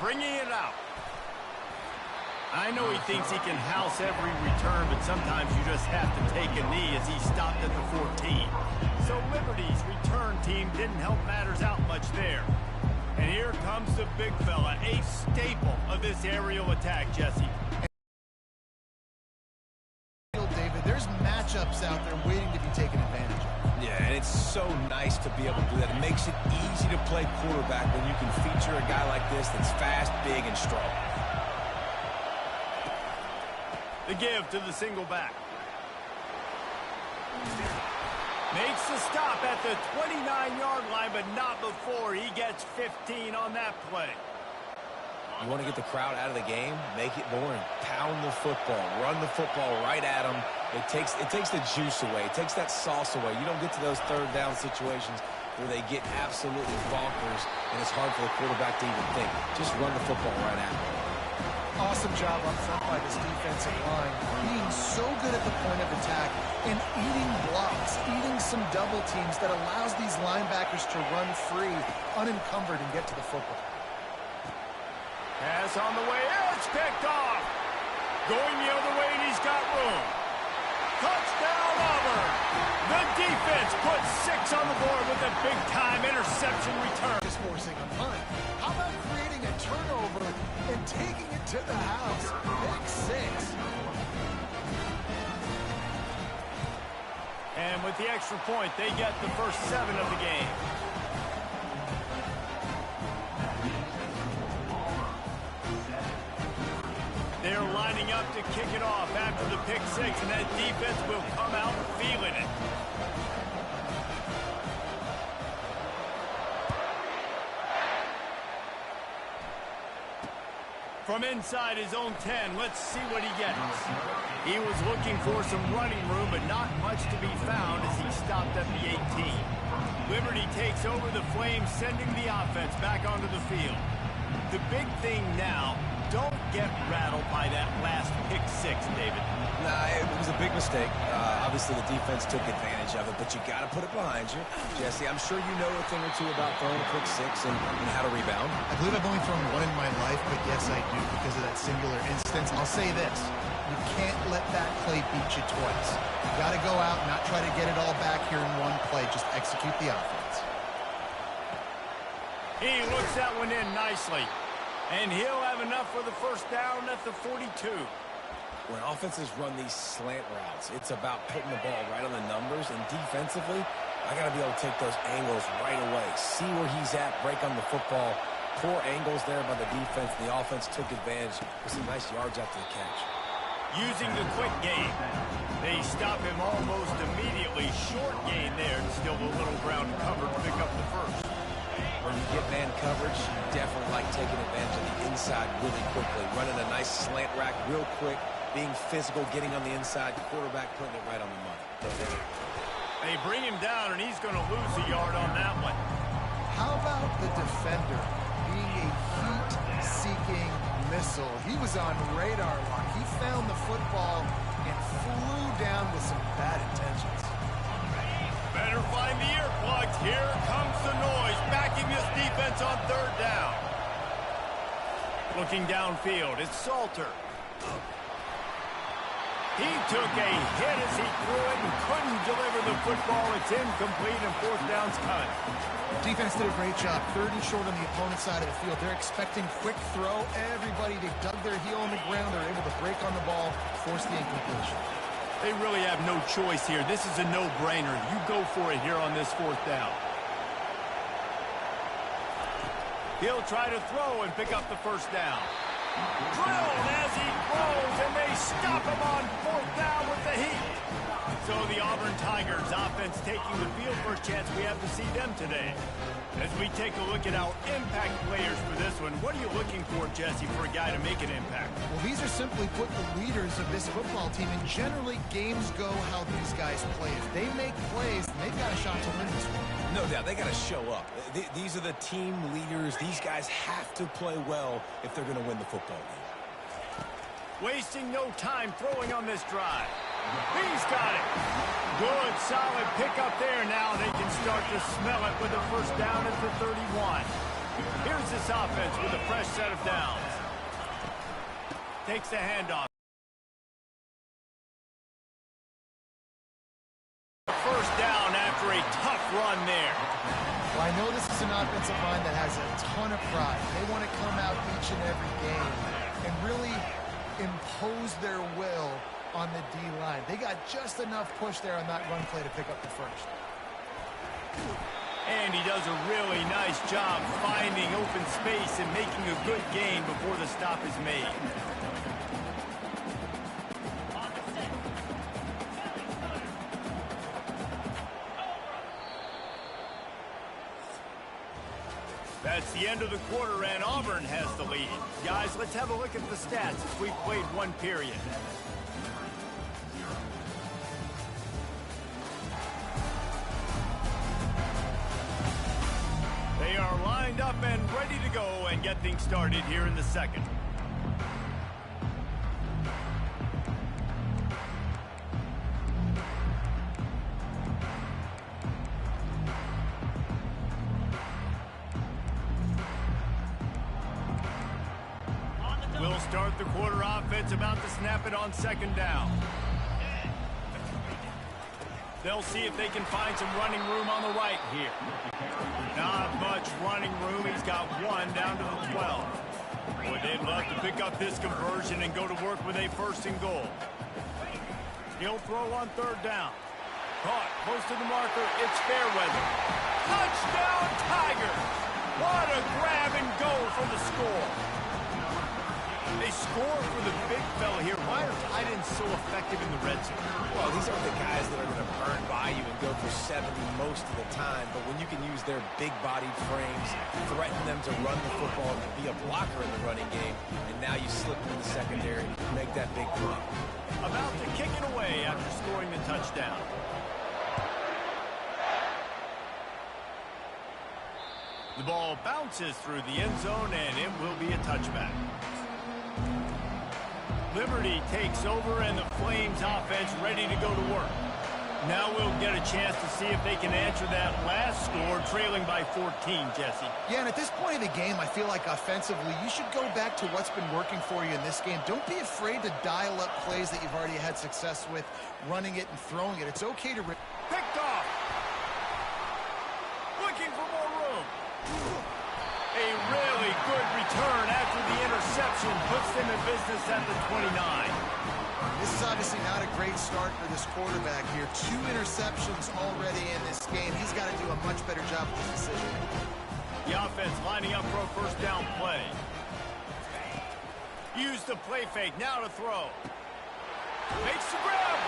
bringing it out. I know he thinks he can house every return, but sometimes you just have to take a knee as he stopped at the 14. So Liberty's return team didn't help matters out much there. And here comes the big fella, a staple of this aerial attack, Jesse. David, there's matchups out there waiting to be taken advantage of. Yeah, and it's so nice to be able to do that. It makes it easy to play quarterback when you can feature a guy like this that's fast, big, and strong. The give to the single back. Makes the stop at the 29-yard line, but not before he gets 15 on that play. You want to get the crowd out of the game? Make it boring. Pound the football. Run the football right at them. It takes the juice away. It takes that sauce away. You don't get to those third down situations where they get absolutely bonkers, and it's hard for the quarterback to even think. Just run the football right at them. Awesome job up front by this defensive line, being so good at the point of attack and eating blocks, eating some double teams that allows these linebackers to run free, unencumbered, and get to the football. Pass on the way, it's picked off. Going the other way, and he's got room. Touchdown, Auburn. The defense puts 6 on the board with a big-time interception return. Just forcing a punt. How about creating a turnover and taking it to the house? Pick 6. And with the extra point, they get the first 7 of the game. They're lining up to kick it off after the pick 6, and that defense will come out feeling it. From inside his own 10, let's see what he gets. He was looking for some running room, but not much to be found as he stopped at the 18. Liberty takes over the Flames, sending the offense back onto the field. The big thing now, don't get rattled by that last pick 6, David. Nah, it was a big mistake. Obviously, the defense took advantage of it, but you got to put it behind you. Jesse, I'm sure you know a thing or two about throwing a pick 6 and how to rebound. I believe I've only thrown one in my life, but yes, I do because of that singular instance. I'll say this. You can't let that play beat you twice. You got to go out and not try to get it all back here in one play. Just execute the offense. He looks that one in nicely. And he'll have enough for the first down at the 42. When offenses run these slant routes, it's about putting the ball right on the numbers. And defensively, I got to be able to take those angles right away. See where he's at, break on the football. Poor angles there by the defense. The offense took advantage with some nice yards after the catch. Using the quick game. They stop him almost immediately. Short gain there, and still a little ground covered to pick up the first. When you get man coverage, you definitely like taking advantage of the inside really quickly. Running a nice slant rack real quick, being physical, getting on the inside, quarterback putting it right on the money. They bring him down, and he's going to lose a yard on that one. How about the defender being a heat-seeking missile? He was on radar lock. He found the football and flew down with some bad intentions. Better find the earplugs. Here comes the noise, backing this defense on third down. Looking downfield, it's Salter. He took a hit as he threw it and couldn't deliver the football. It's incomplete and fourth down's cut. Defense did a great job. 30 short on the opponent's side of the field. They're expecting quick throw. Everybody, they dug their heel on the ground. They're able to break on the ball, force the incompletion. They really have no choice here. This is a no-brainer. You go for it here on this fourth down. He'll try to throw and pick up the first down. Drilled as he throws, and they stop him on fourth down with the heat. So the Auburn Tigers offense taking the field for a chance. We have to see them today. As we take a look at our impact players for this one, what are you looking for, Jesse, for a guy to make an impact? Well, these are simply put the leaders of this football team, and generally games go how these guys play. If they make plays, they've got a shot to win this one. No doubt, they got to show up. These are the team leaders. These guys have to play well if they're going to win the football game. Wasting no time throwing on this drive. He's got it. Good, solid pickup there now. They can start to smell it with the first down at the 31. Here's this offense with a fresh set of downs. Takes the handoff. First down after a tough run there. Well, I know this is an offensive line that has a ton of pride. They want to come out each and every game and really impose their will on the D-line. They got just enough push there on that run play to pick up the first. And he does a really nice job finding open space and making a good gain before the stop is made. That's the end of the quarter, and Auburn has the lead. Guys, let's have a look at the stats as we've played one period. They are lined up and ready to go and get things started here in the second. We'll start the quarter offense about to snap it on second down. They'll see if they can find some running room on the right here. Not much running room. He's got one down to the 12. Boy, they'd love to pick up this conversion and go to work with a first and goal. He'll throw on third down. Caught close to the marker. It's fair weather. Touchdown, Tigers! What a grab and go for the score. They score for the big fella here. Why are tight ends so effective in the red zone? Well, these aren't the guys that are going to burn by you and go for 70 most of the time, but when you can use their big-bodied frames, threaten them to run the football and be a blocker in the running game, and now you slip into the secondary, make that big play. About to kick it away after scoring the touchdown. The ball bounces through the end zone, and it will be a touchback. Liberty takes over, and the Flames offense ready to go to work. Now we'll get a chance to see if they can answer that last score, trailing by 14, Jesse. Yeah, and at this point of the game, I feel like offensively, you should go back to what's been working for you in this game. Don't be afraid to dial up plays that you've already had success with, running it and throwing it. It's okay to... Picked off. Looking for more room. A really good return after the interception puts them in business at the 29. This is obviously not a great start for this quarterback here. 2 interceptions already in this game. He's got to do a much better job with his decision. The offense lining up for a first down play. Use the play fake, now to throw. Makes the grab.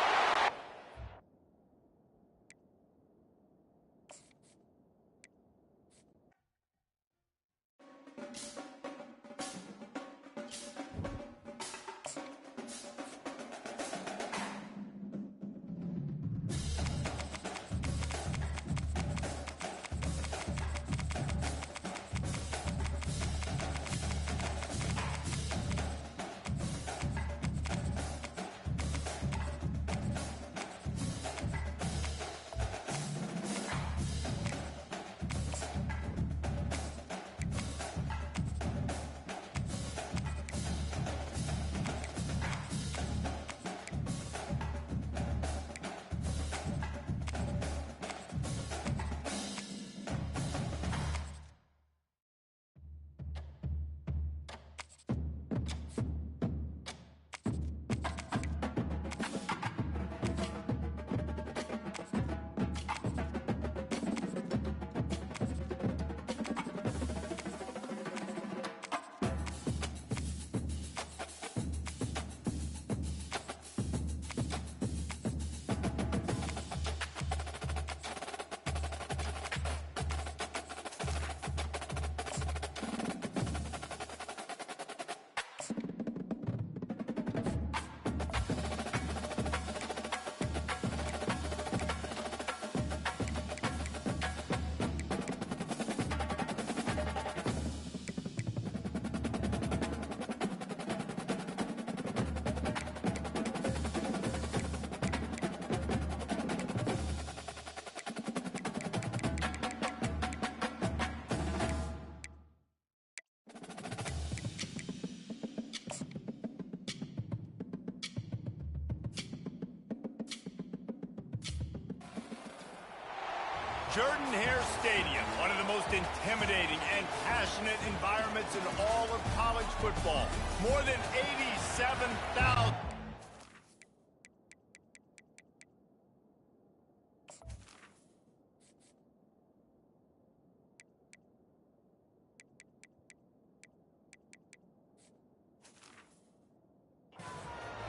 Jordan-Hare Stadium, one of the most intimidating and passionate environments in all of college football. More than 87,000.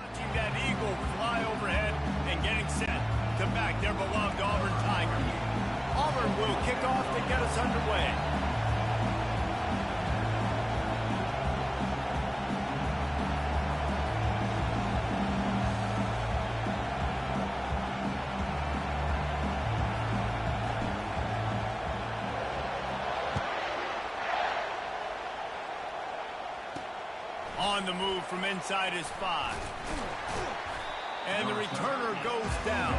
Watching that eagle fly overhead and getting set to back their beloved Auburn Tigers. Auburn will kick off to get us underway. On the move from inside his 5. And the returner goes down.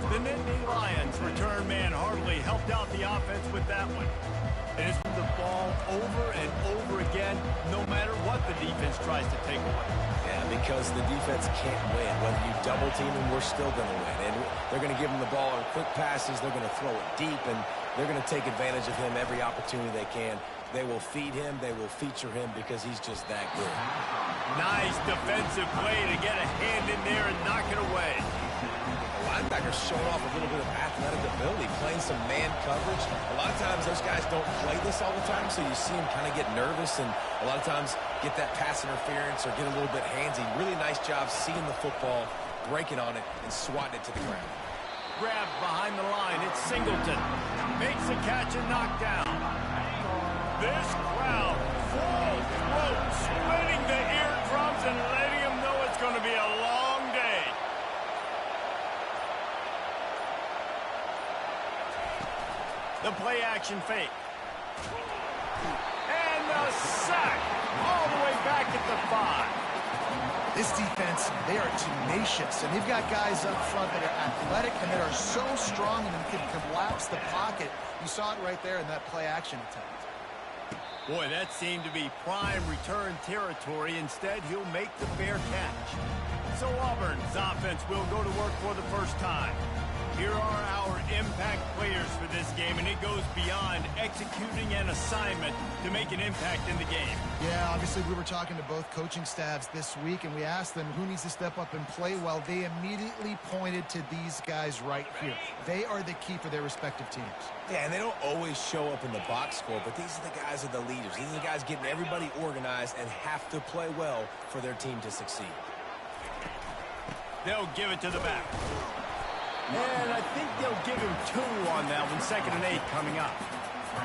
The Nittany Lions return man hardly helped out the offense with that one. And it's the ball over and over again, no matter what the defense tries to take away. Yeah, because the defense can't win. Whether you double team him, we're still going to win. And they're going to give him the ball in quick passes. They're going to throw it deep, and they're going to take advantage of him every opportunity they can. They will feed him. They will feature him because he's just that good. Nice defensive play to get a hand in there and knock it away. The linebacker's showing off a little bit of athletic ability, playing some man coverage. A lot of times those guys don't play this all the time, so you see them kind of get nervous and a lot of times get that pass interference or get a little bit handsy. Really nice job seeing the football, breaking on it, and swatting it to the ground. Grab behind the line. It's Singleton. Makes the catch and knocked down. This crowd full throat, splitting the eardrums and letting them know it's going to be a long day. The play action fake. And the sack all the way back at the 5. This defense, they are tenacious, and they've got guys up front that are athletic and that are so strong and can collapse the pocket. You saw it right there in that play action attempt. Boy, that seemed to be prime return territory. Instead, he'll make the fair catch. So Auburn's offense will go to work for the first time. Here are our impact players for this game, and it goes beyond executing an assignment to make an impact in the game. Yeah, obviously we were talking to both coaching staffs this week, and we asked them who needs to step up and play well. They immediately pointed to these guys right here. They are the key for their respective teams. Yeah, and they don't always show up in the box score, but these are the guys that are the leaders. These are the guys getting everybody organized and have to play well for their team to succeed. They'll give it to the back. And I think they'll give him 2 on that one. 2nd and 8 coming up.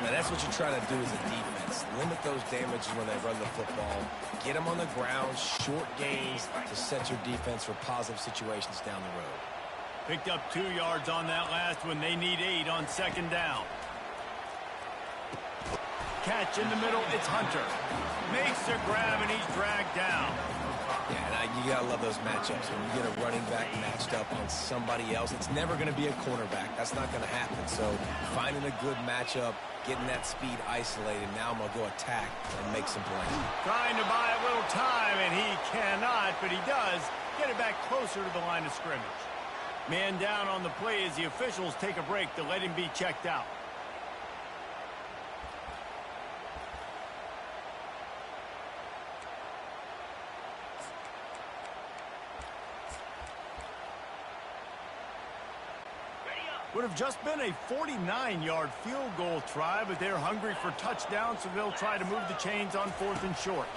Now, that's what you're trying to do as a defense. Limit those damages when they run the football. Get them on the ground, short gains to set your defense for positive situations down the road. Picked up 2 yards on that last one. They need 8 on 2nd down. Catch in the middle. It's Hunter. Makes the grab, and he's dragged down. Yeah, and you got to love those matchups. When you get a running back matched up on somebody else, it's never going to be a cornerback. That's not going to happen. So finding a good matchup, getting that speed isolated, now I'm going to go attack and make some plays. Trying to buy a little time, and he cannot, but he does get it back closer to the line of scrimmage. Man down on the play as the officials take a break to let him be checked out. Would have just been a 49-yard field goal try, but they're hungry for touchdowns, so they'll try to move the chains on 4th and short.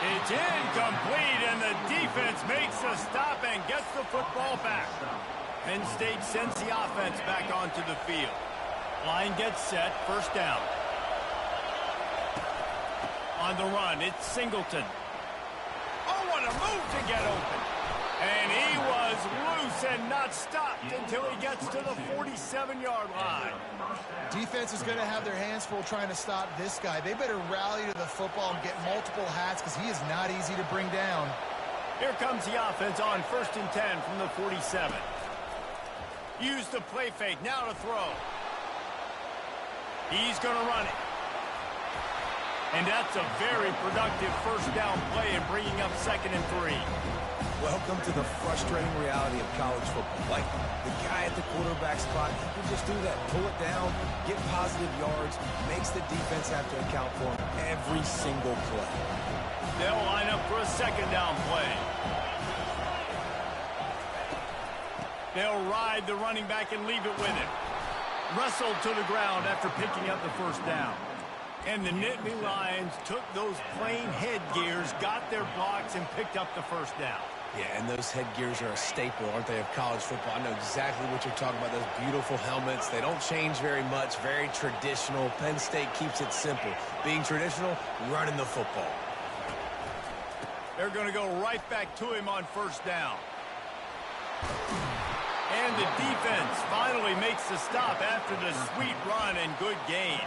It's incomplete, and the defense makes a stop and gets the football back. Penn State sends the offense back onto the field. Line gets set, 1st down. On the run, it's Singleton. Oh, what a move to get open. And he was loose and not stopped until he gets to the 47-yard line. Defense is going to have their hands full trying to stop this guy. They better rally to the football and get multiple hats because he is not easy to bring down. Here comes the offense on 1st and 10 from the 47. Use the play fake, now to throw. He's going to run it. And that's a very productive 1st down play and bringing up 2nd and 3. Welcome to the frustrating reality of college football. Like, the guy at the quarterback spot, he can just do that. Pull it down, get positive yards, makes the defense have to account for him every single play. They'll line up for a second down play. They'll ride the running back and leave it with him. Wrestled to the ground after picking up the first down. And the Nittany Lions took those plain headgears, got their blocks, and picked up the first down. Yeah, and those headgears are a staple, aren't they, of college football? I know exactly what you're talking about, those beautiful helmets. They don't change very much, very traditional. Penn State keeps it simple. Being traditional, running the football. They're going to go right back to him on first down. And the defense finally makes the stop after the sweet run and good gain.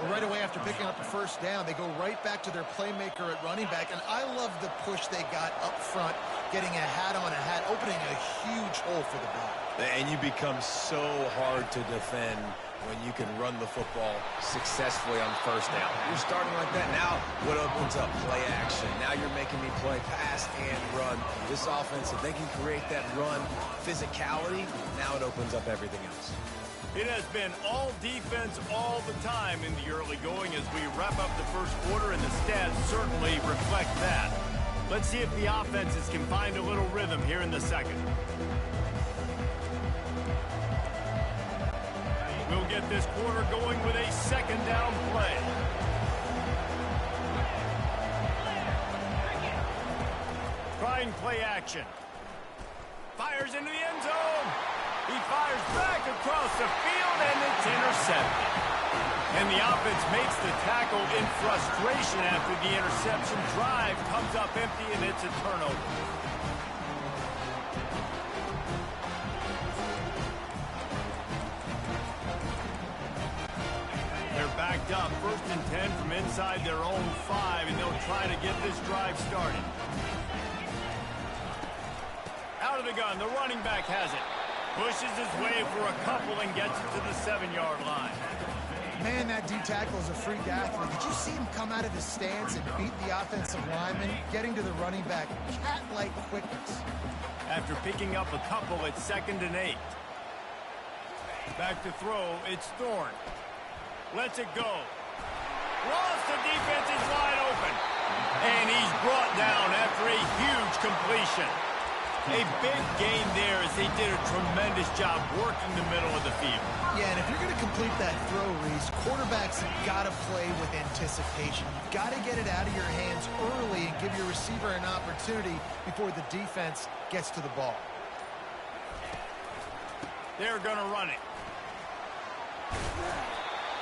Well, right away after picking up the first down, they go right back to their playmaker at running back. And I love the push they got up front, getting a hat on a hat, opening a huge hole for the back. And you become so hard to defend when you can run the football successfully on first down. You're starting like that. Now, what opens up? Play action. Now you're making me play pass and run. This offense, if they can create that run physicality, now it opens up everything else. It has been all defense all the time in the early going as we wrap up the first quarter, and the stats certainly reflect that. Let's see if the offenses can find a little rhythm here in the second. We'll get this quarter going with a second down play. Trying play action. Fires into the end zone. He fires back across the field, and it's intercepted. And the offense makes the tackle in frustration after the interception. Drive comes up empty, and it's a turnover. They're backed up, 1st and 10 from inside their own 5, and they'll try to get this drive started. Out of the gun, the running back has it. Pushes his way for a couple and gets it to the 7-yard line. Man, that D-tackle is a freak athlete. Did you see him come out of his stance and beat the offensive lineman, getting to the running back? Cat-like quickness. After picking up a couple, it's 2nd and 8. Back to throw, it's Thorne. Lets it go. Lost, the defense is wide open. And he's brought down after a huge completion. A big gain there as they did a tremendous job working the middle of the field. Yeah, and if you're going to complete that throw, Reese, quarterbacks have got to play with anticipation. You've got to get it out of your hands early and give your receiver an opportunity before the defense gets to the ball. They're going to run it.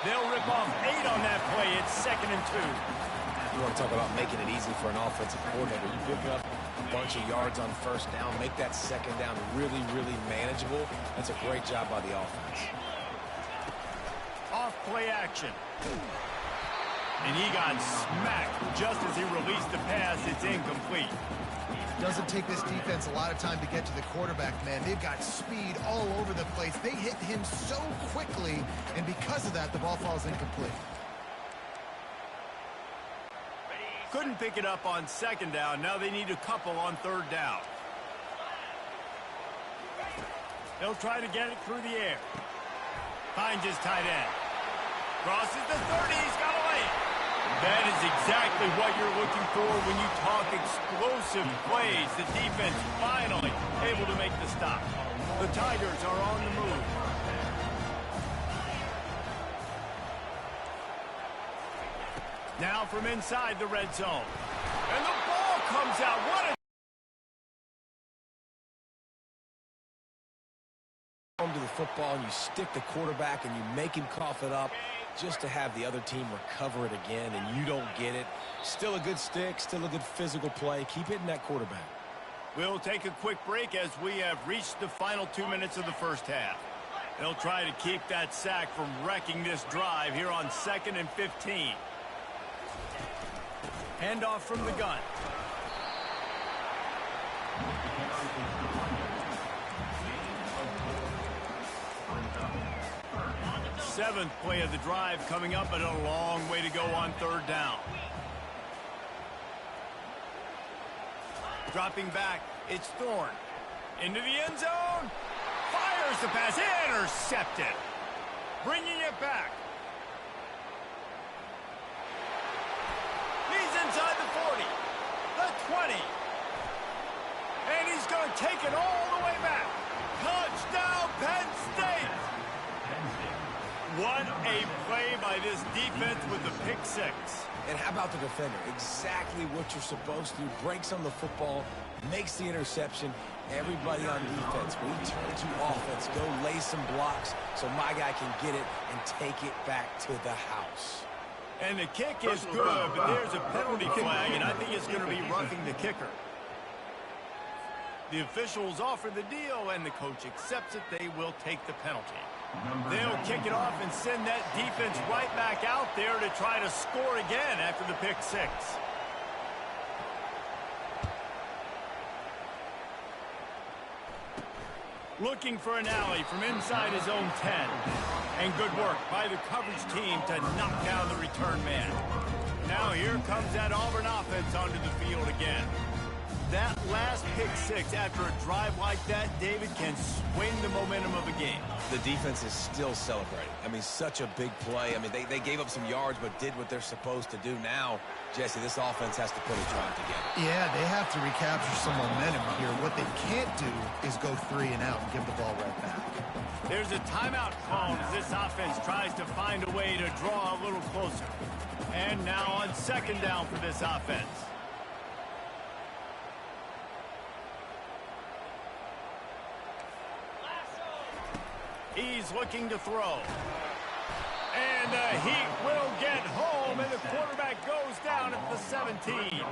They'll rip off 8 on that play. It's 2nd and 2. You want to talk about making it easy for an offensive coordinator. You pick up a bunch of yards on first down, make that second down really, really manageable. That's a great job by the offense. Off play action. And he got smacked just as he released the pass. It's incomplete. Doesn't take this defense a lot of time to get to the quarterback, man. They've got speed all over the place. They hit him so quickly, and because of that, the ball falls incomplete. Couldn't pick it up on 2nd down. Now they need a couple on 3rd down. They'll try to get it through the air. Finds his tight end. Crosses the 30. He's got to lay it. That is exactly what you're looking for when you talk explosive plays. The defense finally able to make the stop. The Tigers are on the move. Now from inside the red zone. And the ball comes out. What a to the football, and you stick the quarterback and you make him cough it up just to have the other team recover it again, and you don't get it. Still a good stick, still a good physical play. Keep hitting that quarterback. We'll take a quick break as we have reached the final 2 minutes of the first half. They'll try to keep that sack from wrecking this drive here on 2nd and 15. Handoff from the gun. Seventh play of the drive coming up, but a long way to go on 3rd down. Dropping back, It's Thorne. Into the end zone. Fires the pass. Intercepted. Bringing it back. He's inside the 40. The 20. And he's going to take it all the way back. Touchdown, Penn State. What a play by this defense with the pick six. And how about the defender? Exactly what you're supposed to do. Breaks on the football, makes the interception. Everybody on defense, we turn to offense. Go lay some blocks so my guy can get it and take it back to the house. And the kick is good, but there's a penalty flag, and I think it's going to be roughing the kicker. The officials offer the deal, and the coach accepts it. They will take the penalty. They'll kick it off and send that defense right back out there to try to score again after the pick six. Looking for an alley from inside his own 10. And good work by the coverage team to knock down the return man. Now here comes that Auburn offense onto the field again. That last pick six after a drive like that, David, can swing the momentum of a game. The defense is still celebrating. I mean, such a big play. I mean, they gave up some yards but did what they're supposed to do. Now, Jesse, this offense has to put a drive together. Yeah, they have to recapture some momentum here. What they can't do is go 3 and out and give the ball right back. There's a timeout called as this offense tries to find a way to draw a little closer. And now on second down for this offense. He's looking to throw. And the Heat will get home, and the quarterback goes down at the 17.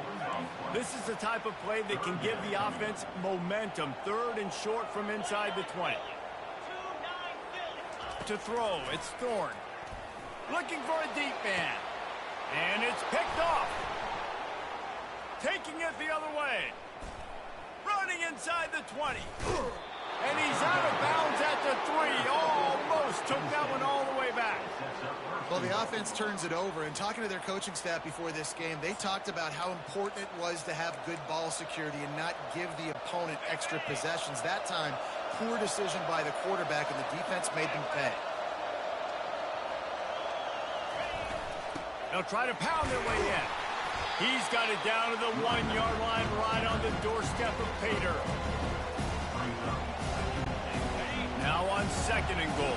This is the type of play that can give the offense momentum. Third and short from inside the 20. To throw, it's Thorne. Looking for a deep man. And it's picked off. Taking it the other way. Running inside the 20. And he's out of bounds at the 3. Almost took that one all the way back. Well, the offense turns it over, and talking to their coaching staff before this game, they talked about how important it was to have good ball security and not give the opponent extra possessions. That time, poor decision by the quarterback, and the defense made them pay. They'll try to pound their way in. He's got it down to the 1-yard line right on the doorstep of Pater. Now on second and goal.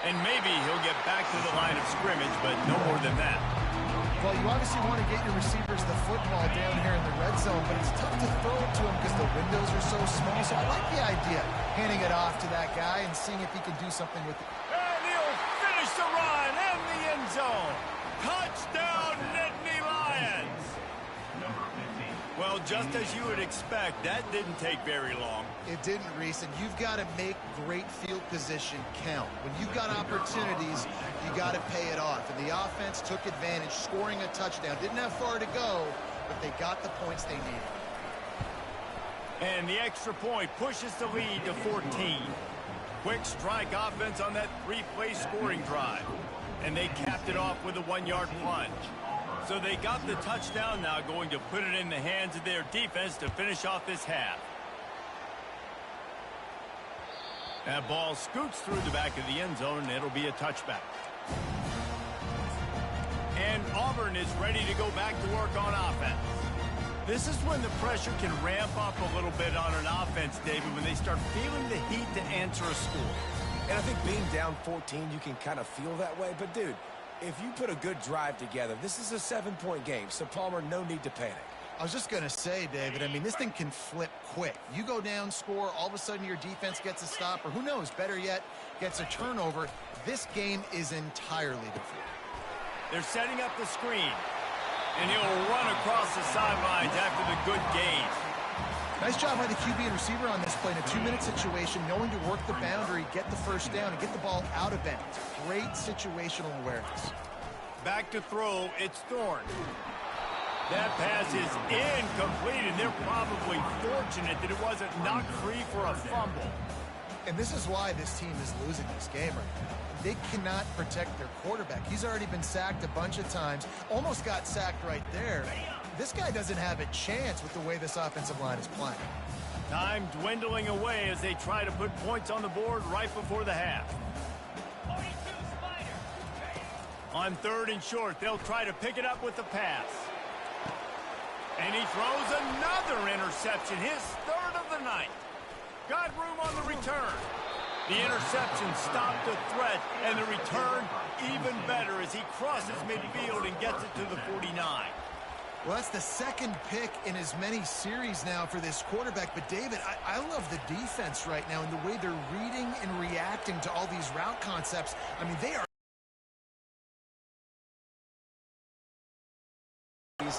And maybe he'll get back to the line of scrimmage, but no more than that. Well, you obviously want to get your receivers the football down here in the red zone, but it's tough to throw it to him because the windows are so small. So I like the idea, handing it off to that guy and seeing if he can do something with it. And he'll finish the run in the end zone. Touchdown, Nittany Lions. Well, just as you would expect, that didn't take very long. It didn't, Reese, and you've got to make great field position count. When you've got opportunities, you got to pay it off. And the offense took advantage, scoring a touchdown. Didn't have far to go, but they got the points they needed. And the extra point pushes the lead to 14. Quick strike offense on that 3-play scoring drive. And they capped it off with a 1-yard plunge. So they got the touchdown, now going to put it in the hands of their defense to finish off this half. That ball scoots through the back of the end zone, and it'll be a touchback. And Auburn is ready to go back to work on offense. This is when the pressure can ramp up a little bit on an offense, David, when they start feeling the heat to answer a score. And I think being down 14, you can kind of feel that way. But, dude, if you put a good drive together, this is a 7-point game. So, Palmer, no need to panic. I was just going to say, David, I mean, this thing can flip quick. You go down, score, all of a sudden your defense gets a stop, or who knows, better yet, gets a turnover. This game is entirely different. They're setting up the screen, and he'll run across the sidelines after the good gain. Nice job by the QB and receiver on this play in a 2-minute situation, knowing to work the boundary, get the first down, and get the ball out of bounds. Great situational awareness. Back to throw, it's Thorne. That pass is incomplete, and they're probably fortunate that it wasn't knocked free for a fumble. And this is why this team is losing this game right now. They cannot protect their quarterback. He's already been sacked a bunch of times, almost got sacked right there. This guy doesn't have a chance with the way this offensive line is playing. Time dwindling away as they try to put points on the board right before the half. On 3rd and short, they'll try to pick it up with the pass. And he throws another interception, his 3rd of the night. Got room on the return. The interception stopped the threat, and the return even better as he crosses midfield and gets it to the 49. Well, that's the 2nd pick in as many series now for this quarterback. But, David, I love the defense right now and the way they're reading and reacting to all these route concepts. I mean, they are.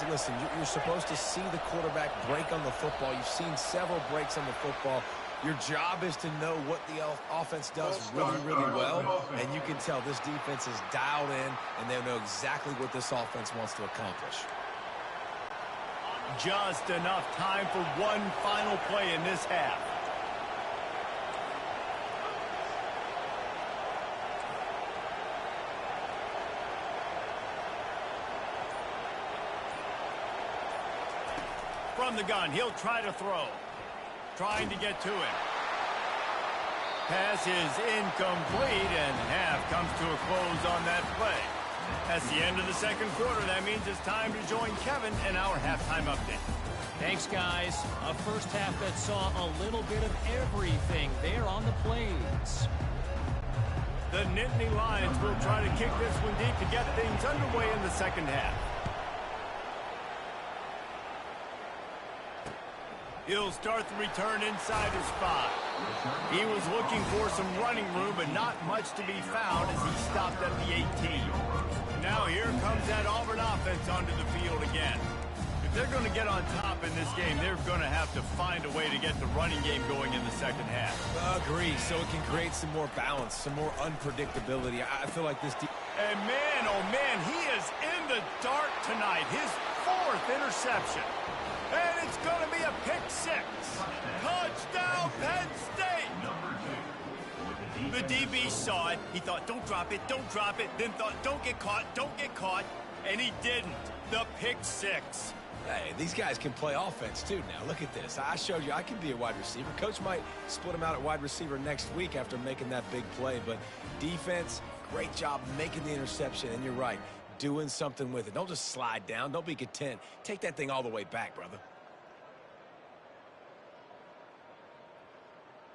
Listen, you're supposed to see the quarterback break on the football. You've seen several breaks on the football. Your job is to know what the offense does really, really well, and you can tell this defense is dialed in, and they know exactly what this offense wants to accomplish. Just enough time for one final play in this half. From the gun, he'll try to throw. Trying to get to him. Pass is incomplete, and half comes to a close on that play. That's the end of the 2nd quarter. That means it's time to join Kevin in our halftime update. Thanks, guys. A first half that saw a little bit of everything there on the plays. The Nittany Lions will try to kick this one deep to get things underway in the 2nd half. He'll start the return inside his 5. He was looking for some running room, but not much to be found as he stopped at the 18. Now here comes that Auburn offense onto the field again. If they're going to get on top in this game, they're going to have to find a way to get the running game going in the 2nd half. Agree, so it can create some more balance, some more unpredictability. I feel like this... And man, oh man, he is in the dark tonight. His 4th interception. And it's going to be a pick 6. Touchdown, Penn State! The DB saw it. He thought, don't drop it, don't drop it. Then thought, don't get caught, don't get caught. And he didn't. The pick 6. Hey, these guys can play offense, too, now. Look at this. I showed you I can be a wide receiver. Coach might split him out at wide receiver next week after making that big play. But defense, great job making the interception. And you're right, doing something with it. Don't just slide down. Don't be content. Take that thing all the way back, brother.